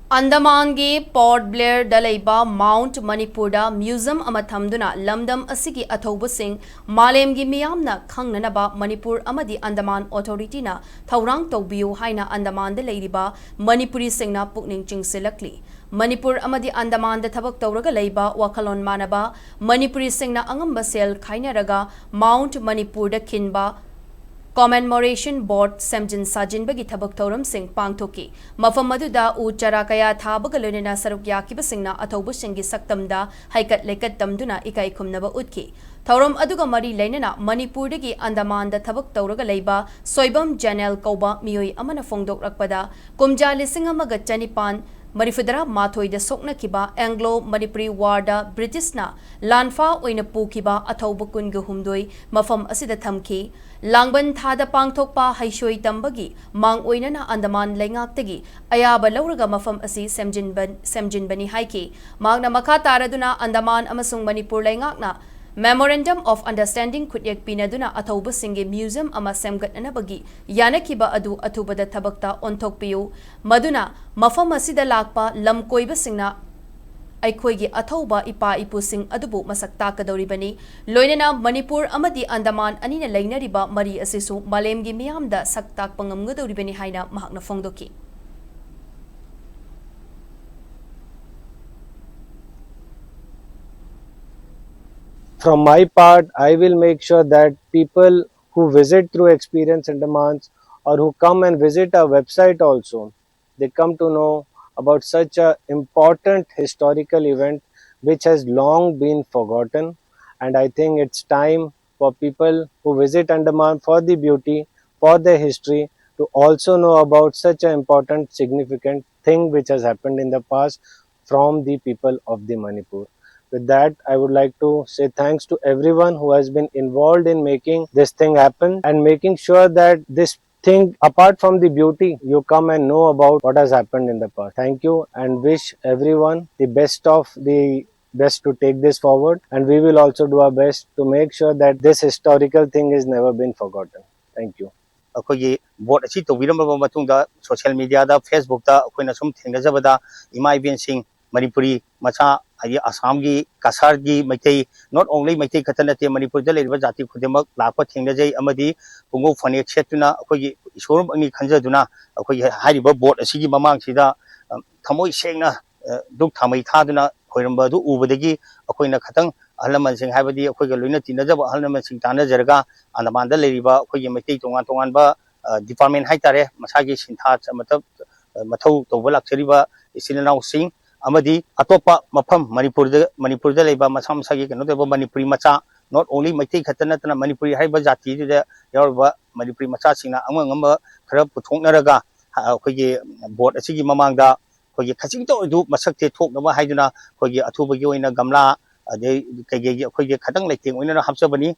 Andaman gi Port-Blair da Leiba Mount Manipur da Museum ama thamduna lamdam asigi athauba sing malem gi miyamna khangnanaba Manipur amadi Andaman Authority na thaurang tawbiyu haina Andaman da leiriba Manipuri singna pukning chingsilakli Manipur amadi Andaman da thabak tawraga leiba wakalon manaba Manipuri singna angamba sel khainaraga Mount Manipur da kinba Commemoration Board Semjin Sajin bagi thabak thoram sing pangthoki mafam maduda u chara kaya thabaga loinena saruk yakiba singna athaubu singi saktamda haikat lekat tamduna ikai khumnaba utki thoram aduga mari leinena Manipur dagi Andaman da thabak tawraga leiba soibam janel kauba miyoi amana fongdok rakpada kumja lising amaga chanipan Marifudara Mathoi da Sokna Kiba Anglo Manipuri Warda Britishna Lanfa oina pukiba athauba kunga humdoi mafam asida thamki Langban thada pangthokpa haishoi tambagi mang oina na Andaman lengaktagi ayaba lauraga mafam asi semjin bani haiki magna makha taraduna Andaman amasung Manipur lengakna Memorandum of Understanding Kutyak Pinaduna Athauba Singe Museum ama Semgat Anabagi Yanakiba Adu Atubada Tabakta Ontokpiyu Maduna Mafam Asida Lakpa Lam Koiba Singna Aikoigi Athauba Ipa Ipu Sing Adubu Masak Takadoribani Loinena Manipur Amadi Andaman Anina Lainariba Mari Asisu Malemgi Miyamda Saktak Pangamgadoribani Haina Mahakna Fongdoki From my part, I will make sure that people who visit through Experience Andamans or who come and visit our website also, they come to know about such a important historical event which has long been forgotten. And I think it's time for people who visit Andaman for the beauty, for their history, to also know about such an important, significant thing which has happened in the past from the people of the Manipur. With that, I would like to say thanks to everyone who has been involved in making this thing happen and making sure that this thing, apart from the beauty, you come and know about what has happened in the past. Thank you and wish everyone the best of the best to take this forward, and we will also do our best to make sure that this historical thing is never been forgotten. Thank you. ꯑꯩꯈꯣꯏꯒꯤ vote ꯑꯁꯤ ꯇꯧꯕꯤꯔꯝꯂꯕ ꯃꯇꯨꯡꯗ social ꯃꯤꯗꯤꯌꯥꯗ ꯐꯦꯁꯕꯨꯛꯇ ꯑꯩꯈꯣꯏꯅ ꯁꯨꯝ ꯊꯦꯡꯅꯖꯕꯗ ꯏꯃꯥ ꯏꯕꯦꯟꯁꯤꯡ ꯃꯅꯤꯄꯨꯔꯤ ꯃꯆꯥ ꯍꯥꯏꯗꯤ ꯑꯁꯥꯝꯒꯤ ꯀꯁꯥꯔꯒꯤ ꯃꯩꯇꯩ ꯅꯣꯠ ꯑꯣꯟꯂꯤ ꯃꯩꯇꯩ ꯈꯛꯇ ꯅꯠꯇꯦ ꯃꯅꯤꯄꯨꯔꯗ ꯂꯩꯔꯤꯕ ꯖꯥꯇꯤ ꯈꯨꯗꯤꯡꯃꯛ ꯂꯥꯛꯄ ꯊꯦꯡꯅꯖꯩ ꯑꯃꯗꯤ ꯄꯨꯡꯒꯧ ꯐꯅꯦꯛ ꯁꯦꯠꯇꯨꯅ ꯑꯩꯈꯣꯏꯒꯤ ꯏꯁꯣꯔꯃꯛꯅꯤ ꯈꯟꯖꯗꯨꯅ ꯑꯩꯈꯣꯏꯒꯤ ꯍꯥꯏꯔꯤꯕ ꯚꯣꯠ ꯑꯁꯤꯒꯤ ꯃꯃꯥꯡꯁꯤꯗ ꯊꯃꯣꯏ ꯁꯦꯡꯅ ꯗꯨꯛ ꯊꯥꯃꯩ ꯊꯥꯗꯨꯅ ꯈꯣꯏꯔꯝꯕ ꯑꯗꯨ ꯎꯕꯗꯒꯤ ꯑꯩꯈꯣꯏꯅ ꯈꯇꯪ ꯑꯍꯜ ꯂꯃꯟꯁꯤꯡ ꯍꯥꯏꯕꯗꯤ ꯑꯩꯈꯣꯏꯒ ꯂꯣꯏꯅ ꯇꯤꯟꯅꯖꯕ ꯑꯍꯜ ꯂꯃꯟꯁꯤꯡ ꯇꯥꯟꯅꯖꯔꯒ ꯑꯟꯗꯃꯥꯟꯗ ꯂꯩꯔꯤꯕ ꯑꯩꯈꯣꯏꯒꯤ ꯃꯩꯇꯩ ꯇꯣꯉꯥꯟ ꯇꯣꯉꯥꯟꯕ ꯗꯤꯄꯥꯔꯠꯃꯦꯟ ꯍꯥꯏꯇꯥꯔꯦ ꯃꯁꯥꯒꯤ ꯁꯤꯟꯊꯥ ꯃꯊꯧ ꯇꯧꯕ ꯂꯥꯛꯆꯔꯤꯕ ꯏꯆꯤꯜ ꯏꯅꯥꯎꯁꯤꯡ ꯑꯃꯗꯤ ꯑꯇꯣꯞꯄ ꯃꯐꯝ ꯃꯅꯤꯄꯨꯔꯗ ꯂꯩꯕ ꯃꯁꯥ ꯃꯁꯥꯒꯤ ꯀꯩꯅꯣ ꯇꯧꯕ ꯃꯅꯤꯄꯨꯔꯤ ꯃꯆꯥ ꯅꯣꯠ ꯑꯣꯟꯂꯤ ꯃꯩꯇꯩ ꯈꯛꯇ ꯅꯠꯇꯅ ꯃꯅꯤꯄꯨꯔꯤ ꯍꯥꯏꯕ ꯖꯥꯇꯤꯗꯨꯗ ꯌꯥꯎꯔꯤꯕ ꯃꯅꯤꯄꯨꯔꯤ ꯃꯆꯥꯁꯤꯡꯅ ꯑꯉꯝ ꯑꯉꯝꯕ ꯈꯔ ꯄꯨꯊꯣꯛꯅꯔꯒ ꯑꯩꯈꯣꯏꯒꯤ ꯚꯣꯠ ꯑꯁꯤꯒꯤ ꯃꯃꯥꯡꯗ ꯑꯩꯈꯣꯏꯒꯤ ꯈꯖꯤꯛꯇ ꯑꯣꯏꯔꯁꯨ ꯃꯁꯛ ꯊꯣꯛꯅꯕ ꯍꯥꯏꯗꯨꯅ ꯑꯩꯈꯣꯏꯒꯤ ꯑꯊꯨꯕꯒꯤ ꯑꯣꯏꯅ ꯒꯝꯂꯥ ꯑꯗꯩ ꯀꯩꯀꯩꯒꯤ ꯑꯩꯈꯣꯏꯒꯤ ꯈꯇꯪ ꯂꯩꯇꯦꯡ ꯑꯣꯏꯅ ꯍꯥꯞꯆꯕꯅꯤ